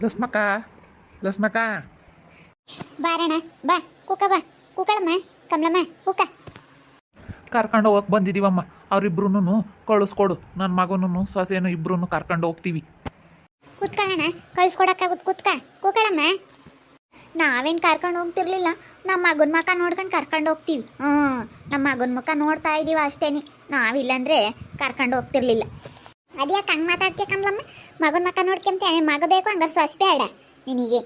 ಲಸ್ಮಕ್ಕ ಲಸ್ಮಕ್ಕ ಬಾರಣ ಬಾ ಕೂಕ ಬಾ ಕೂಕಳಮ್ಮ ಕಮಲಮ್ಮ ಕೂಕ. ಕರ್ಕೊಂಡು ಹೋಗಕ್ಕೆ ಬಂದಿದ್ದೀವಮ್ಮ. ಅವರಿಬ್ರು ಕಳಿಸ್ಕೊಡು, ನನ್ನ ಮಗನೂ ಸೊಸೆನೂ ಇಬ್ರು ಕರ್ಕೊಂಡು ಹೋಗ್ತೀವಿ. ಕೂತ್ಕೊಳ್ಳೋಣ, ಕಳಿಸ್ಕೊಡಕ್ಕಾಗುತ್ತೆ ಕೂತ್ಕ ಕೂಕಳಮ್ಮ. ನಾವೇನು ಕರ್ಕೊಂಡು ಹೋಗ್ತಿರ್ಲಿಲ್ಲ, ನಮ್ಮ ಮಗನ ಮುಖ ನೋಡ್ಕೊಂಡು ಕರ್ಕೊಂಡು ಹೋಗ್ತೀವಿ. ನಮ್ಮ ಮಗನ ಮುಖ ನೋಡ್ತಾ ಇದ್ದೀವಿ ಅಷ್ಟೇನಿ, ನಾವಿಲ್ಲಂದ್ರೆ ಕರ್ಕೊಂಡು ಹೋಗ್ತಿರ್ಲಿಲ್ಲ. ಅದ್ಯಾಕೆ ಹಂಗೆ ಮಾತಾಡ್ತೀಯ ಕಮಲಮ್ಮ? ಮಗನ ಮುಖ ನೋಡ್ಕೊಂತ ಮಗ ಬೇಕು ಹಂಗಾರೆ ಸೊಸೆ ಬೇಡ ನಿನಗೆ?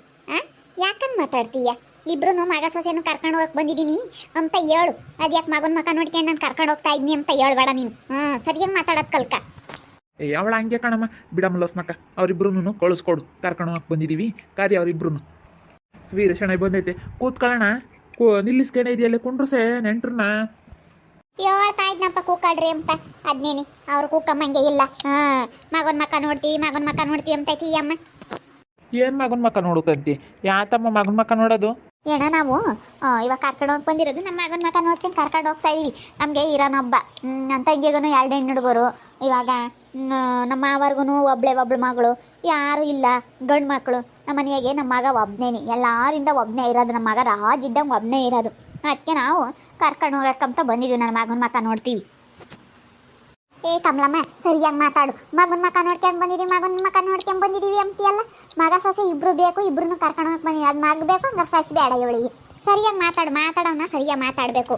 ಯಾಕಂಗೆ ಮಾತಾಡ್ತೀಯ? ಇಬ್ರು ಮಗ ಸೊಸೆನೂ ಕರ್ಕೊಂಡು ಹೋಗಕ್ಕೆ ಬಂದಿದ್ದೀನಿ ಅಂತ ಹೇಳು. ಅದ್ಯಾಕೆ ಮಗನ ಮುಖ ನೋಡ್ಕೊಂಡು ನಾನು ಕರ್ಕೊಂಡು ಹೋಗ್ತಾ ಇದ್ದೀನಿ ಅಂತ ಹೇಳ್ಬೇಡ ನೀನು. ಸರಿಯಾಗಿ ಮಾತಾಡೋದು ಕಲ್ಕ. ಅವಳ ಹಂಗೆ ಕಣಮ್ಮ, ಬಿಡಮ್ಮ ಲಸ್ಮಕ್ಕ. ಅವರಿಬ್ರು ಕಳಿಸ್ಕೊಡು, ಕರ್ಕೊಂಡು ಹೋಗಕ್ಕೆ ಬಂದಿದ್ದೀವಿ. ಕಾರ್ಯ ಅವರಿಬ್ರು. ವೀರಶಣ ಬಂದೈತೆ, ಕೂತ್ಕೊಳ್ಳೋಣ. ನಿಲ್ಲಿಸ್ಕೊಂಡೆ ಇದೆಯಲ್ಲ ಕುಂಡ್ರಸೆ ನೆಂಟ್ರನ್ನ. ಹೇಳ್ತಾ ಇದ್ನಪ್ಪ ಕೂಕಾಡ್ರಿ ಅಂತ, ಅದ್ನೇನಿ ಅವ್ರು ಕೂಕಮ್ಮಂಗೆ ಇಲ್ಲ. ಮಗನ ಮಕ್ಕ ನೋಡ್ತೀವಿ ಮಗನ ಮಕ್ಕ ನೋಡ್ತೀವಿ ಅಂತ ಐತಿ ಅಮ್ಮ. ಏನು ಮಗನ ಮಕ್ಕ ನೋಡೋಕಂತಿ? ಯಾತಮ್ಮ ಮಗನ ಮಕ್ಕ ನೋಡೋದು? ಏನ ನಾವು ಇವಾಗ ಕರ್ಕೊಂಡು ಹೋಗಿ ಬಂದಿರೋದು ನಮ್ಮ ಮಗನ ಮಕ್ಕ ನೋಡ್ಕೊಂಡು ಕರ್ಕೊಂಡು ಹೋಗ್ತಾ ಇದೀವಿ. ನಮಗೆ ಇರೋನೊಬ್ಬ ನನ್ನ ತಂಗಿಗೂ 2 ಹೆಣ್ಣು ಹುಡುಗರು. ಇವಾಗ ನಮ್ಮ ಮಾವರ್ಗು ಒಬ್ಳು ಮಗಳು, ಯಾರೂ ಇಲ್ಲ ಗಂಡು ಮಕ್ಕಳು. ನಮ್ಮ ಮನೆಯಾಗೆ ನಮ್ಮ ಮಗ ಒಬ್ಬನೇನಿ, ಎಲ್ಲರಿಂದ ಒಬ್ಬನೇ ಇರೋದು. ನಮ್ಮ ಮಗ ರಾಜ್ ಇದ್ದಂಗೆ ಒಬ್ಬನೇ ಇರೋದು. ಅದಕ್ಕೆ ನಾವು ಕರ್ಕೊಂಡು ಹೋಗಕ್ಕಂತ ಬಂದಿದ್ದೀವಿ. ನನ್ನ ಮಗನ ಮಕ್ಕ ನೋಡ್ತೀವಿ. ಏ ಕಮಲಮ್ಮ, ಸರಿಯಾಗಿ ಮಾತಾಡು. ಮಗನ ಮಕ್ಕ ನೋಡ್ಕೊಂಡು ಬಂದಿದ್ದೀವಿ ಮಗನ ಮಕ್ಕ ನೋಡ್ಕೊಂಡು ಬಂದಿದ್ದೀವಿ ಅಂತೀಯಲ್ಲ. ಮಗ ಸೊಸೆ ಇಬ್ರು ಬೇಕು, ಇಬ್ರು ಕರ್ಕೊಂಡು ಹೋಗಕ್ಕೆ ಬಂದಿದ್ದೀವಿ. ಅದು ಮಗ ಬೇಕು ಹಂಗಾರೆ ಸೊಸೆ ಬೇಡ ಇವಳಿಗೆ. ಸರಿಯಾಗಿ ಮಾತಾಡೋಣ, ಸರಿಯಾಗಿ ಮಾತಾಡಬೇಕು.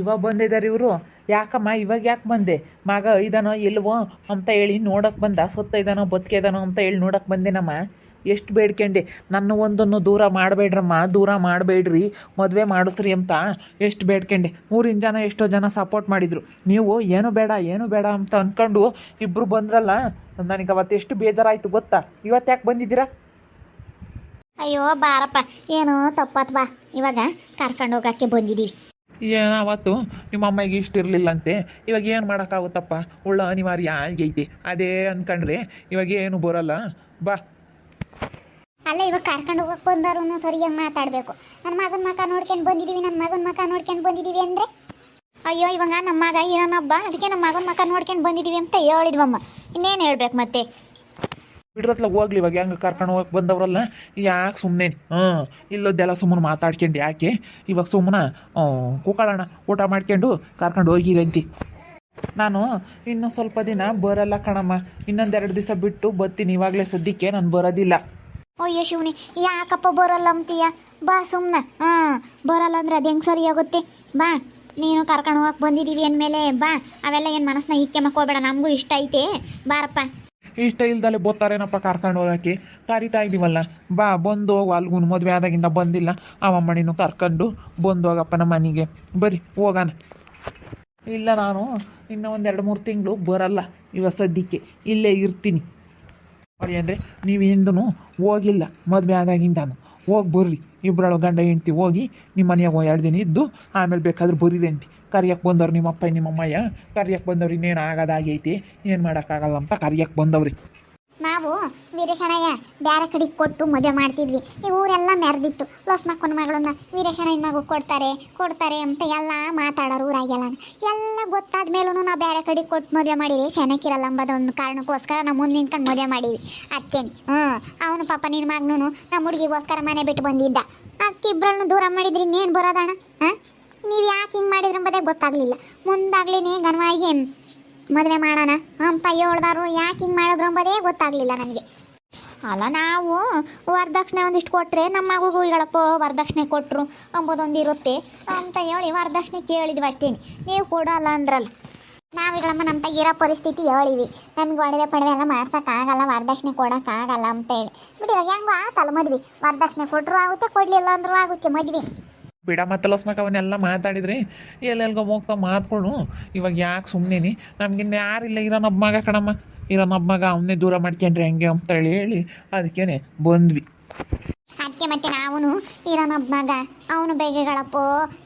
ಇವಾಗ ಬಂದಿದ್ದಾರೆ ಇವರು. ಯಾಕಮ್ಮ ಇವಾಗ ಯಾಕೆ ಬಂದೆ? ಮಗ ಇದಾನೋ ಇಲ್ವೋ ಅಂತ ಹೇಳಿ ನೋಡಕ್ಕೆ ಬಂದ. ಸೊತ್ತ ಇದಾನೋ ಬದುಕೆ ಇದಾನೋ ಅಂತ ಹೇಳಿ ನೋಡಕ್ಕೆ ಬಂದೇನಮ್ಮ. ಎಷ್ಟು ಬೇಡ್ಕೊಂಡೆ, ನನ್ನ ಒಂದನ್ನು ದೂರ ಮಾಡಬೇಡ್ರಮ್ಮ, ದೂರ ಮಾಡಬೇಡ್ರಿ, ಮದುವೆ ಮಾಡಿಸ್ರಿ ಅಂತ ಎಷ್ಟು ಬೇಡ್ಕೊಂಡೆ. 3 ಜನ ಎಷ್ಟೋ ಜನ ಸಪೋರ್ಟ್ ಮಾಡಿದರು. ನೀವು ಏನು ಬೇಡ ಅಂತ ಅಂದ್ಕೊಂಡು ಇಬ್ಬರು ಬಂದ್ರಲ್ಲ, ನನಗೆ ಅವತ್ತು ಎಷ್ಟು ಬೇಜಾರಾಯಿತು ಗೊತ್ತಾ? ಇವತ್ತು ಯಾಕೆ ಬಂದಿದ್ದೀರಾ? ಅಯ್ಯೋ ಬಾರಪ್ಪ, ಏನೋ ತಪ್ಪತ್ ಬಾ. ಇವಾಗ ಕರ್ಕೊಂಡು ಹೋಗಕ್ಕೆ ಬಂದಿದ್ದೀವಿ. ಏನು ಅವತ್ತು ನಿಮ್ಮ ಅಮ್ಮಗೆ ಇಷ್ಟ ಇರಲಿಲ್ಲಂತೆ. ಇವಾಗ ಏನು ಮಾಡೋಕ್ಕಾಗುತ್ತಪ್ಪ, ಉಳ್ಳ ಅನಿವಾರ್ಯ ಆಗೈತೆ. ಅದೇ ಅಂದ್ಕೊಂಡ್ರೆ ಇವಾಗ ಏನು ಬರೋಲ್ಲ. ಬಾ. ಅಲ್ಲ, ಇವಾಗ ಕರ್ಕೊಂಡು ಹೋಗಕ್ಕೆ ಬಂದವರು ಸರಿಯಾಗಿ ಮಾತಾಡಬೇಕು. ನನ್ನ ಮಗನ ಮಕ್ಕ ನೋಡ್ಕೊಂಡು ಬಂದಿದ್ದೀವಿ ಅಂದರೆ ಅಯ್ಯೋ ಇವಾಗ ನಮ್ಮ ಮಗ ಇರೋನೊಬ್ಬ, ಅದಕ್ಕೆ ನಮ್ಮ ಮಗನ ಮಕ್ಕ ನೋಡ್ಕೊಂಡು ಬಂದಿದ್ದೀವಿ ಅಂತ ಹೇಳಿದ್ವಮ್ಮ. ಇನ್ನೇನು ಹೇಳ್ಬೇಕು ಮತ್ತೆ? ಬಿಡ್ರತ್ಲ ಹೋಗ್ಲಿ. ಇವಾಗ ಹೆಂಗೆ ಕರ್ಕೊಂಡು ಹೋಗಕ್ಕೆ ಬಂದವ್ರಲ್ಲ, ಯಾಕೆ ಸುಮ್ಮನೆ ಇಲ್ಲದ್ದೆಲ್ಲ ಸುಮ್ಮನೆ ಮಾತಾಡ್ಕೊಂಡು ಯಾಕೆ? ಇವಾಗ ಸುಮ್ಮನೆ ಕೂಕೊಳ್ಳೋಣ, ಊಟ ಮಾಡ್ಕೊಂಡು ಕರ್ಕೊಂಡು ಹೋಗಿರಂತಿ. ನಾನು ಇನ್ನೂ ಸ್ವಲ್ಪ ದಿನ ಬರಲ್ಲ ಕಣಮ್ಮ, ಇನ್ನೊಂದೆರಡು ದಿವಸ ಬಿಟ್ಟು ಬರ್ತೀನಿ. ಇವಾಗಲೇ ಸದ್ಯಕ್ಕೆ ನಾನು ಬರೋದಿಲ್ಲ. ಅಯ್ಯೋ ಶಿವನಿ, ಯಾಕಪ್ಪ ಬರೋಲ್ಲ ಅಂತೀಯ? ಬಾ ಸುಮ್ಮನೆ. ಬರೋಲ್ಲ ಅಂದ್ರೆ ಅದು ಹೆಂಗೆ ಸರಿ ಆಗುತ್ತೆ? ಬಾ, ನೀನು ಕರ್ಕೊಂಡು ಹೋಗಕ್ಕೆ ಬಂದಿದ್ದೀವಿ ಅಂದಮೇಲೆ ಬಾ. ಅವೆಲ್ಲ ಏನು ಮನಸ್ಸನ್ನ ಇಕ್ಕೆಮಕ್ಕೆ ಹೋಗ್ಬೇಡ, ನಮಗೂ ಇಷ್ಟ ಐತೆ. ಬಾರಪ್ಪ. ಇಷ್ಟ ಇಲ್ದಲೆ ಬೋತಾರೇನಪ್ಪ ಕರ್ಕೊಂಡು ಹೋಗೋಕ್ಕೆ? ಕರಿತಾ ಇದ್ದೀವಲ್ಲ, ಬಾ ಬಂದು ಹೋಗು. ಅಲ್ಗೂ ಮದುವೆ ಆದಾಗಿಂದ ಬಂದಿಲ್ಲ. ಅವಮ್ಮಣಿನೂ ಕರ್ಕೊಂಡು ಬಂದು ಹೋಗಪ್ಪ ನಮ್ಮ ಮನೆಗೆ. ಬರೀ ಹೋಗೋಣ. ಇಲ್ಲ, ನಾನು ಇನ್ನೂ 1-2-3 ತಿಂಗಳು ಬರಲ್ಲ. ಇವಾಗ ಸದ್ಯಕ್ಕೆ ಇಲ್ಲೇ ಇರ್ತೀನಿ. ನೋಡಿ ಅಂದರೆ ನೀವಿಂದೂ ಹೋಗಿಲ್ಲ ಮದುವೆ ಆದಾಗಿಂದಾನು. ಹೋಗಿ ಬರ್ರಿ, ಇಬ್ಬರಳು ಗಂಡ ಹೆಂಡ್ತಿ ಹೋಗಿ ನಿಮ್ಮ ಮನೆಯಾಗ 2 ದಿನ ಇದ್ದು ಆಮೇಲೆ ಬೇಕಾದ್ರೆ ಬರೀರಿ ಅಂತಿ. ಕರಿಯಕ್ಕೆ ಬಂದವ್ರು ನಿಮ್ಮಪ್ಪ ನಿಮ್ಮಮ್ಮಯ್ಯ, ಕರಿಯಕ್ಕೆ ಬಂದವ್ರು ಇನ್ನೇನು ಆಗೋದಾಗೈತಿ, ಏನು ಮಾಡೋಕ್ಕಾಗಲ್ಲ ಅಂತ ಕರಿಯಕ್ಕೆ ಬಂದವ್ರಿ. ನಾವು ವೀರೇಶಣ್ಣಯ್ಯ ಬೇರೆ ಕಡೆಗೆ ಕೊಟ್ಟು ಮದುವೆ ಮಾಡ್ತಿದ್ವಿ. ಈ ಊರೆಲ್ಲ ಮೆರೆದಿತ್ತು. ಲೋಸ್ಮಕ್ಕನ ಮಗಳನ್ನ ವೀರೇಶಣ್ಣಯ್ಯನ ಮಗು ಕೊಡ್ತಾರೆ ಅಂತ ಎಲ್ಲ ಮಾತಾಡೋರು ಊರಾಗೆಲ್ಲ. ಎಲ್ಲ ಗೊತ್ತಾದ ಮೇಲೂ ನಾವು ಬೇರೆ ಕಡೆಗೆ ಕೊಟ್ಟು ಮದುವೆ ಮಾಡಿರಿ, ಚೆನ್ನಾಗಿರಲ್ಲ ಅಂಬದು ಒಂದು ಕಾರಣಕ್ಕೋಸ್ಕರ ನಾವು ಮುಂದೆ ನಿಂತ್ಕೊಂಡು ಮದುವೆ ಮಾಡೀವಿ. ಅದಕ್ಕೇನೆ ಅವನು ಪಾಪ ನಿನ್ನ ಮಗನೂ ನಮ್ಮ ಹುಡುಗಿಗೋಸ್ಕರ ಮನೆ ಬಿಟ್ಟು ಬಂದಿದ್ದ. ಅದಕ್ಕೆ ಇಬ್ಬರನ್ನು ದೂರ ಮಾಡಿದ್ರಿ, ಇನ್ನೇನು ಬರೋದಣ್ಣ? ನೀವು ಯಾಕೆ ಹಿಂಗೆ ಮಾಡಿದ್ರಿ ಅಂಬದೇ ಗೊತ್ತಾಗಲಿಲ್ಲ. ಮುಂದಾಗ್ಲೇ ಘನವಾಗಿ ಮದುವೆ ಮಾಡೋಣ ಅಂತ ಹೇಳ್ದಾರು. ಯಾಕೆ ಹಿಂಗೆ ಮಾಡಿದ್ರು ಅಂಬೋದೇ ಗೊತ್ತಾಗಲಿಲ್ಲ ನನಗೆ. ಅಲ್ಲ, ನಾವು ವರದಕ್ಷಿಣೆ ಒಂದಿಷ್ಟು ಕೊಟ್ಟರೆ ನಮ್ಮ ಮಗುಗೂ ಈಗಳಪ್ಪ ವರದಕ್ಷಿಣೆ ಕೊಟ್ಟರು ಅಂಬೋದೊಂದು ಇರುತ್ತೆ ಅಂತ ಹೇಳಿ ವರದಕ್ಷಿಣೆ ಕೇಳಿದ್ವಿ ಅಷ್ಟೇನೆ. ನೀವು ಕೊಡೋಲ್ಲ ಅಂದ್ರಲ್ಲ. ನಾವೀಗಳಮ್ಮ ನಮ್ಮ ತಗಿರೋ ಪರಿಸ್ಥಿತಿ ಹೇಳಿವಿ, ನಮ್ಗೆ ಒಡವೆ ಪಡವೆ ಎಲ್ಲ ಮಾಡ್ಸೋಕ್ಕಾಗಲ್ಲ, ವರದಕ್ಷಿಣೆ ಕೊಡೋಕ್ಕಾಗಲ್ಲ ಅಂತ ಹೇಳಿ ಬಿಡಿ. ಇವಾಗ ಹೆಂಗೋ ಆತಲ್ಲ ಮದ್ವೆ, ವರದಕ್ಷಿಣೆ ಕೊಟ್ಟರು ಆಗುತ್ತೆ, ಕೊಡಲಿಲ್ಲ ಅಂದರೂ ಆಗುತ್ತೆ ಮದ್ವೆ. ಬಿಡ ಮತ್ತೆ ಲಸ್ಮಕ್ಕ, ಅವನ್ನೆಲ್ಲ ಮಾತಾಡಿದ್ರಿ ಎಲ್ಲೆಲ್ಗೋ ಹೋಗ್ತಾ ಮಾತ್ಕೊಂಡು. ಇವಾಗ ಯಾಕೆ ಸುಮ್ಮನೆ? ನಮಗಿನ್ನ ಯಾರಿಲ್ಲ, ಇರೋನೊಬ್ಬ ಮಗ ಕಣಮ್ಮ. ಇರೋನೊಬ್ಬ ಮಗ, ಅವನ್ನೇ ದೂರ ಮಾಡ್ಕೊಂಡ್ರಿ ಹೆಂಗೆ ಅಂತ ಹೇಳಿ ಅದಕ್ಕೇನೆ ಬಂದ್ವಿ. ಅದಕ್ಕೆ ಮತ್ತೆ ನಾವು ಇರೋನೊಬ್ಬ ಮಗ, ಅವನು ಬೇಗಗಳಪ್ಪ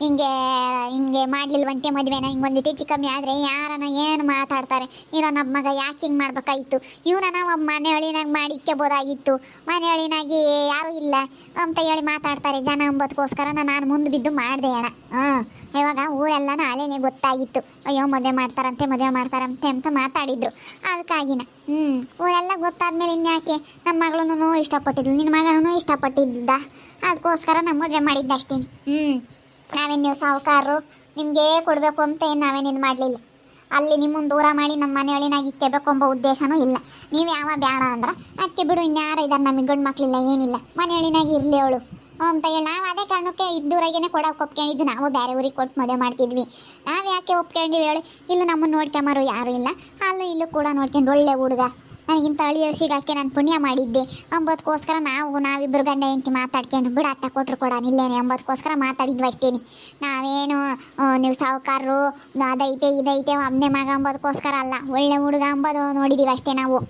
ಹಿಂಗೆ ಮಾಡಲಿಲ್ವಂತೆ ಮದುವೆನ. ಹಿಂಗೊಂದು ಹೆಚ್ಚು ಕಮ್ಮಿ ಆದರೆ ಯಾರನ್ನ ಏನು ಮಾತಾಡ್ತಾರೆ. ಇರೋನೊಬ್ಬ ಮಗ ಯಾಕೆ ಹಿಂಗೆ ಮಾಡ್ಬೇಕಾಗಿತ್ತು? ಇವನ ನಾವು ಮನೆ ಹಳಿನಾಗ ಮಾಡಿ ಇಕ್ಕೋಬೋದಾಗಿತ್ತು. ಮನೆ ಹಳಿನಾಗಿ ಯಾರೂ ಇಲ್ಲ ಅಂತ ಹೇಳಿ ಮಾತಾಡ್ತಾರೆ ಜನ ಅಂಬೋದಕ್ಕೋಸ್ಕರ ನಾನು ಮುಂದೆ ಬಿದ್ದು ಮಾಡಿದೆ ಅಣ್ಣ. ಹಾಂ ಇವಾಗ ಊರೆಲ್ಲ ನಾಳೆನೇ ಗೊತ್ತಾಗಿತ್ತು. ಅಯ್ಯೋ ಮದುವೆ ಮಾಡ್ತಾರಂತೆ ಅಂತ ಮಾತಾಡಿದ್ರು. ಅದಕ್ಕಾಗಿನ ಊರೆಲ್ಲ ಗೊತ್ತಾದ್ಮೇಲೆ ಇನ್ಯಾಕೆ ನಮ್ಮ ಮಗಳೂ ಇಷ್ಟಪಟ್ಟಿದ್ಲು, ನಿನ್ನ ಮಗನೂ ಇಷ್ಟಪಟ್ಟಿದ್ದ, ಅದಕ್ಕೋಸ್ಕರ ನಮ್ಮ ಮದುವೆ ಮಾಡಿದ್ದಷ್ಟೇ. ನಾವೇನು ನೀವು ಸಾಹುಕಾರರು ನಿಮಗೆ ಕೊಡಬೇಕು ಅಂತ ಏನು ನಾವೇನೇನು ಮಾಡಲಿಲ್ಲ. ಅಲ್ಲಿ ನಿಮ್ಮನ್ನು ದೂರ ಮಾಡಿ ನಮ್ಮ ಮನೆಯೊಳಿನಾಗ ಇಕ್ಕೆಬೇಕು ಎಂಬ ಉದ್ದೇಶನೂ ಇಲ್ಲ. ನೀವು ಯಾವ ಬೇಡ ಅಂದ್ರೆ ಅದಕ್ಕೆ ಬಿಡು, ಇನ್ಯಾರು ಇದ್ದಾರೆ, ನಮಗೆ ಗಂಡು ಮಕ್ಕಳಿಲ್ಲ ಏನಿಲ್ಲ, ಮನೆಯೊಳಿನಾಗ ಇರಲಿ ಅವಳು ಅಂತ ಹೇಳಿ ನಾವು ಅದೇ ಕಾರಣಕ್ಕೆ ಇದ್ದೂರಾಗೇನೆ ಕೊಡೋಕೆ ಒಪ್ಕೊಂಡಿದ್ದು. ನಾವು ಬೇರೆ ಊರಿಗೆ ಕೊಟ್ಟು ಮದುವೆ ಮಾಡ್ತಿದ್ವಿ. ನಾವು ಯಾಕೆ ಒಪ್ಕೊಂಡಿವಿ ಹೇಳಿ, ಇಲ್ಲೂ ನಮ್ಮನ್ನು ನೋಡ್ಕೊಂಬರು ಯಾರೂ ಇಲ್ಲ, ಅಲ್ಲೂ ಇಲ್ಲೂ ಕೂಡ ನೋಡ್ಕೊಂಡು ಒಳ್ಳೆ ಹುಡುಗ ನನಗಿಂತ ಅಳಿಯೋ ಸಿಗಾಕೆ ನಾನು ಪುಣ್ಯ ಮಾಡಿದ್ದೆ ಅಂಬೋದಕ್ಕೋಸ್ಕರ ನಾವಿಬ್ಬರು ಗಂಡ ಹೆಂಡತಿ ಮಾತಾಡ್ಕೊಂಡು ಬಿಡತ್ತ ಕೊಟ್ಟರು ಕೊಡ ನಿಲ್ಲೇನೆ ಅಂಬೋದಕ್ಕೋಸ್ಕರ ಮಾತಾಡಿದ್ವಿ ಅಷ್ಟೇನಿ. ನಾವೇನು ನೀವು ಸಾಹುಕಾರರು ಅದೈತೆ ಇದೈತೆ ಒಬ್ಬನೇ ಮಗ ಅಂಬೋದಕ್ಕೋಸ್ಕರ ಅಲ್ಲ, ಒಳ್ಳೆ ಹುಡುಗ ಅಂಬೋದು ನೋಡಿದ್ದೀವಿ ಅಷ್ಟೇ ನಾವು.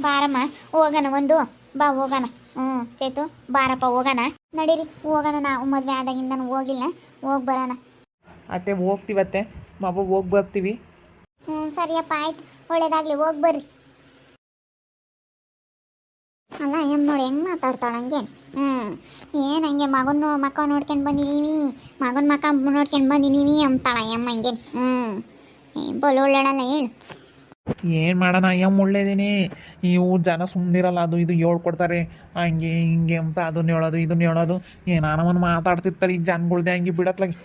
ಬಾರಮ್ಮ ಹೋಗೋಣ, ಬಾ ಹೋಗೋಣ. ಚೇತು ಬಾರಪ್ಪ ಹೋಗೋಣ, ನಡೀರಿ ಹೋಗೋಣ. ನಾವು ಮದುವೆ ಆದಾಗಿಂದ ಹೋಗಿಲ್ಲ, ಹೋಗಿ ಬರೋಣ. ಅತ್ತೆ ಹೋಗ್ತೀವತ್ತೆ, ಹೋಗಿ ಬರ್ತೀವಿ. ಸರಿಯಪ್ಪ ಆಯ್ತು, ಒಳ್ಳೇದಾಗಲಿ, ಹೋಗಿ ಬರ್ರಿ. ಅಲ್ಲ ಏನು ನೋಡಿ ಹೆಂಗೆ ಮಾತಾಡ್ತಾಳೆ ಹಂಗೆ. ಏನು ಹಂಗೆ ಮಕ್ಕ ನೋಡ್ಕೊಂಡು ಬಂದಿದ್ದೀವಿ, ಮಕ್ಕ ನೋಡ್ಕೊಂಡು ಬಂದಿದ್ದೀವಿ ಅಂತಾಳ ಅಮ್ಮ ಹಂಗೆ. ಬೋಲ್ ಒಳ್ಳೆಡಲ್ಲ ಹೇಳು. ಏನು ಮಾಡೋಣ, ಒಳ್ಳೇದೇನೆ. ಇವು ಜನ ಸುಮ್ಮನಿರಲ್ಲ, ಅದು ಇದು ಹೇಳ್ಕೊಡ್ತಾರೆ ಹಂಗೆ ಹಿಂಗೆ ಅಂತ, ಇದನ್ನ ಹೇಳೋದು ಏನಾನವನ್ನ ಮಾತಾಡ್ತಿರ್ತಾರೆ ಈ ಜನಗಳ್ದೆ ಹಂಗೆ ಬಿಡತ್ಲಾಗಿ.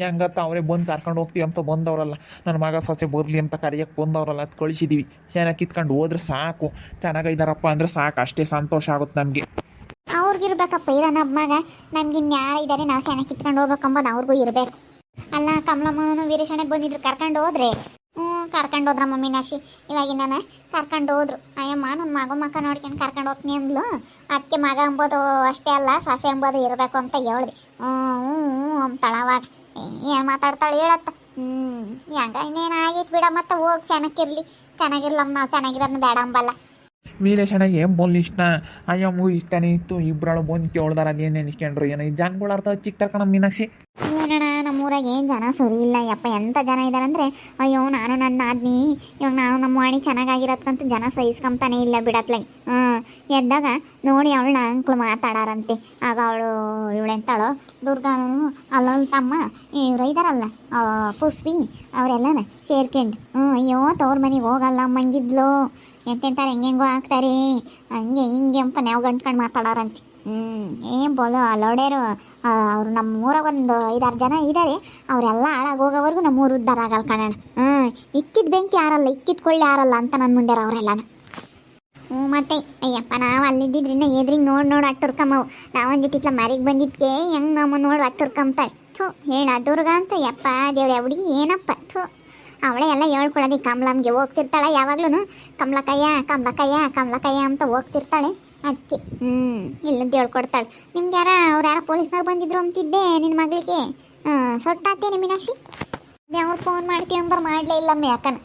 ಹೆಂಗತ್ತ ಅವರೇ ಬಂದು ಕರ್ಕೊಂಡು ಹೋಗ್ತೀವಿ ಅಂತ ಬಂದವರಲ್ಲ, ನನ್ನ ಮಗ ಸೊಸೆ ಬರಲಿ ಅಂತ ಕರೆಯಕ್ಕೆ ಬಂದವರಲ್ಲ, ಅದು ಕಳಿಸಿದ್ದೀವಿ. ಚೆನ್ನಾಗಿ ಕಿತ್ಕೊಂಡು ಹೋದ್ರೆ ಸಾಕು, ಚೆನ್ನಾಗಿದ್ದಾರಪ್ಪ ಅಂದರೆ ಸಾಕು, ಅಷ್ಟೇ ಸಂತೋಷ ಆಗುತ್ತೆ ನಮಗೆ. ಅವ್ರಿಗಿರ್ಬೇಕಪ್ಪ ಇರೋ ನಮ್ಮ ಮಗ, ನಮ್ಗೆ ಇನ್ಯಾರು ಇದ್ದಾರೆ, ನಾವು ಚೆನ್ನಾಗಿ ಕಿತ್ಕೊಂಡು ಹೋಗ್ಬೇಕಂಬೋದು ಅವ್ರಿಗೂ ಇರಬೇಕು. ಅಲ್ಲ ಕಮಲಮ್ಮನೂ ವೀರೇಶಣ್ಣ ಬಂದಿದ್ರು, ಕರ್ಕೊಂಡು ಹೋದ್ರೆ ಕರ್ಕೊಂಡು ಹೋದ್ರ ಮಮ್ಮಿನಾಕ್ಷಿ. ಇವಾಗಿನ ಕರ್ಕೊಂಡು ಹೋದ್ರು. ಅಯ್ಯಮ್ಮ ನನ್ನ ಮಕ್ಕ ನೋಡ್ಕೊಂಡು ಕರ್ಕೊಂಡು ಹೋಗ್ತೀನಿ ಅಂದ್ಲು. ಅದಕ್ಕೆ ಮಗ ಅಂಬೋದು ಅಷ್ಟೇ ಅಲ್ಲ, ಸೊಸೆ ಅಂಬೋದು ಇರಬೇಕು ಅಂತ ಹೇಳ್ದೆ. ಅಂತಾಳ ಅವಾಗ. ಏನು ಮಾತಾಡ್ತಾಳೆ ಹೇಳತ್ತ. ಹೆಂಗ ಇನ್ನೇನು ಆಗೈತೆ ಬಿಡ, ಮತ್ತೆ ಹೋಗಿ ಚೆನ್ನಾಗಿರ್ಲಮ್ಮ, ನಾವು ಚೆನ್ನಾಗಿರೋದನ್ನ ಬೇಡ ಅಂಬಲ್ಲ. ವೀರೇಶಣ್ಣ ಏನು ಬೋಲ್ ಇಷ್ಟ, ಅಯ್ಯಮ್ಮಗೂ ಇಷ್ಟನೇ ಇತ್ತು. ಇಬ್ಬರಳು ಬಂದು ಕೇಳ್ದಾರ ಅದೇನೇನು ಇಸ್ಕೊಂಡ್ರು ಏನೋ, ಈ ಜನಗಳು ಅರ್ಥ ಚಿಕ್ಕ ತರ್ಕಣ ಮೀನಾಕ್ಷಿ. ನೋಡೋಣ, ನಮ್ಮೂರಾಗೆ ಏನು ಜನ ಸರಿ ಇಲ್ಲ ಯಪ್ಪ. ಎಂಥ ಜನ ಇದ್ದಾರೆ ಅಂದರೆ, ಅಯ್ಯೋ ನಾನು ನನ್ನ ಆದ್ನಿ, ಇವಾಗ ನಾವು ನಮ್ಮ ವಾಣಿ ಚೆನ್ನಾಗಾಗಿರೋದ್ಕಂತ ಜನ ಸಹಿಸ್ಕೊಂತಾನೆ ಇಲ್ಲ ಬಿಡತ್ಲಾಗಿ. ಎದ್ದಾಗ ನೋಡಿ ಅವಳನ್ನ ಅಂಕ್ಳು ಮಾತಾಡಾರಂತೆ. ಆಗ ಇವಳೆಂತಾಳೋ ದುರ್ಗಾನು ಅಲ್ಲೊಂದು ತಮ್ಮ ಇವ್ರು ಇದ್ದಾರಲ್ಲ ಪುಷ್ಪಿ ಅವರೆಲ್ಲನ ಸೇರ್ಕೊಂಡು ಅಯ್ಯೋ ತವ್ರ ಮನೆಗೆ ಹೋಗಲ್ಲ ಮಂಗಿದ್ಲು ಎಂತೆಂತಾರೆ, ಹೆಂಗೆಂಗೋ ಆಗ್ತಾರೆ ಹಂಗೆ ಹಿಂಗೆ ಅಂತ ನಾವು ಗಂಟ್ಕೊಂಡು ಮಾತಾಡಾರಂತೆ. ಏನು ಬೋಲು ಅಲ್ಲೋಡ್ಯಾರು ಅವ್ರು. ನಮ್ಮ ಊರಾಗ ಒಂದು 5-6 ಜನ ಇದ್ದಾರೆ, ಅವರೆಲ್ಲ ಹಾಳಾಗೋಗೋವರೆಗೂ ನಮ್ಮ ಊರು ಉದ್ಧಾರ ಆಗಲ್ಲ ಕಣಣ. ಇಕ್ಕಿದ ಬೆಂಕಿ ಯಾರಲ್ಲ, ಇಕ್ಕಿದ ಕೊಳ್ಳಿ ಯಾರಲ್ಲ ಅಂತ ನಾನು ಮುಂಡ್ಯಾರ ಅವರೆಲ್ಲನ. ಮತ್ತೆ ಅಯ್ಯಪ್ಪ ನಾವು ಅಲ್ಲಿದ್ದಿದ್ರಿಂದ ಎದ್ರಿಗೆ ನೋಡಿ ಅಟ್ಟುರ್ಕಮ್ಮವು. ನಾವೊಂದಿಟ್ಟಿತ್ಲ ಮರಿಗೆ ಬಂದಿದ್ದಕ್ಕೆ ಹೆಂಗೆ ನಮ್ಮ ನೋಡಿ ಅಟ್ಟುರ್ಕಂಬ್ತಾಳೆ. ಹೇಳ ದುರ್ಗ ಅಂತ ಯಪ್ಪ ದೇವ್ರೆ ಹುಡುಗಿ ಏನಪ್ಪ. ಅವಳೇ ಎಲ್ಲ ಹೇಳ್ಕೊಡೋದು. ಕಮಲಮ್ಗೆ ಹೋಗ್ತಿರ್ತಾಳೆ ಯಾವಾಗ್ಲೂ, ಕಮಲಕಯ್ಯ ಅಂತ ಹೋಗ್ತಿರ್ತಾಳೆ. ಅದಕ್ಕೆ ಇಲ್ಲಂತ ಹೇಳ್ಕೊಡ್ತಾಳೆ. ನಿಮ್ಗೆ ಅವ್ರು ಯಾರ ಪೊಲೀಸ್ನವ್ರು ಬಂದಿದ್ರು ಅಂತಿದ್ದೆ ನಿನ್ನ ಮಗಳಿಗೆ. ಸೊಟ್ಟಾತೇನೆ ಮೀನಾಕ್ಷಿ. ಅವ್ರು ಫೋನ್ ಮಾಡ್ತೀವಿ ಅಂದ್ರೆ ಮಾಡಲೇ ಇಲ್ಲಮ್ಮ ಯಾಕನ.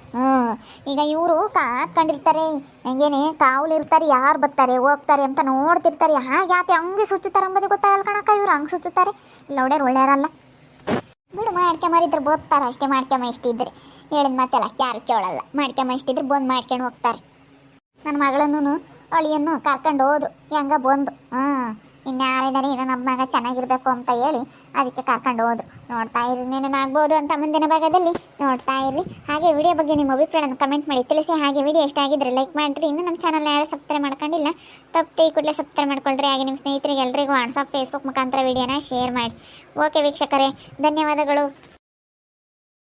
ಈಗ ಇವರು ಕಾತ್ಕೊಂಡಿರ್ತಾರೆ, ಹೆಂಗೇನೆ ಕಾವಲಿರ್ತಾರೆ, ಯಾರು ಬರ್ತಾರೆ ಹೋಗ್ತಾರೆ ಅಂತ ನೋಡ್ತಿರ್ತಾರೆ. ಹಾಗೆ ಯಾಕೆ ಹಂಗೆ ಸುಚ್ಚುತ್ತಾರೆ ಅಂಬೋದು ಗೊತ್ತಾಗಲ್ಲ ಕಣಕ್ಕ. ಇವ್ರು ಹಂಗೆ ಸುಚ್ಚುತ್ತಾರೆ, ಇಲ್ಲ ಒಳ್ಳೆಯವ್ರು ಒಳ್ಳೆಯರಲ್ಲ ಬಿಡು. ಮಾಡ್ಕೊಂಬರಿದ್ರೆ ಬೋಗ್ತಾರೆ ಅಷ್ಟೇ. ಮಾಡ್ಕೊಂಬ ಇಷ್ಟಿದ್ರೆ ಹೇಳಿದ ಮಾತೆಲ್ಲ ಯಾರು ಕೇಳಲ್ಲ. ಮಾಡ್ಕೊಂಬ ಇಷ್ಟಿದ್ರೆ ಬಂದು ಮಾಡ್ಕೊಂಡು ಹೋಗ್ತಾರೆ. ನನ್ನ ಮಗಳನ್ನೂ ಅಳಿಯನ್ನು ಕರ್ಕೊಂಡು ಹೋದ್ರು, ಹೆಂಗ ಬಂದು. ಇನ್ಯಾರಿದ್ದಾರೆ, ಏನೋ ನಮ್ಮ ಮಗ ಚೆನ್ನಾಗಿರ್ಬೇಕು ಅಂತ ಹೇಳಿ ಅದಕ್ಕೆ ಕರ್ಕೊಂಡು ಹೋದ್ರು. ನೋಡ್ತಾ ಇರಿ, ಏನೇನಾಗ್ಬೋದು ಅಂತ ಮುಂದಿನ ಭಾಗದಲ್ಲಿ ನೋಡ್ತಾ ಇರಲಿ. ಹಾಗೆ ವಿಡಿಯೋ ಬಗ್ಗೆ ನಿಮ್ಮ ಅಭಿಪ್ರಾಯನ ಕಮೆಂಟ್ ಮಾಡಿ ತಿಳಿಸಿ. ಹಾಗೆ ವಿಡಿಯೋ ಇಷ್ಟ ಆಗಿದ್ರೆ ಲೈಕ್ ಮಾಡಿರಿ. ಇನ್ನೂ ನಮ್ಮ ಚಾನಲ್ ಯಾರು ಸಬ್ಸ್ಕ್ರೈಬ್ ಮಾಡ್ಕೊಂಡಿಲ್ಲ, ತಪ್ಪು ಈ ಕೂಡಲೇ ಸಬ್ಸ್ಕ್ರೈಬ್ ಮಾಡ್ಕೊಳ್ರಿ. ಹಾಗೆ ನಿಮ್ಮ ಸ್ನೇಹಿತರಿಗೆ ಎಲ್ರಿಗೂ ವಾಟ್ಸಪ್ ಫೇಸ್ಬುಕ್ ಮುಖಾಂತರ ವಿಡಿಯೋನ ಶೇರ್ ಮಾಡಿ. ಓಕೆ ವೀಕ್ಷಕರೇ, ಧನ್ಯವಾದಗಳು.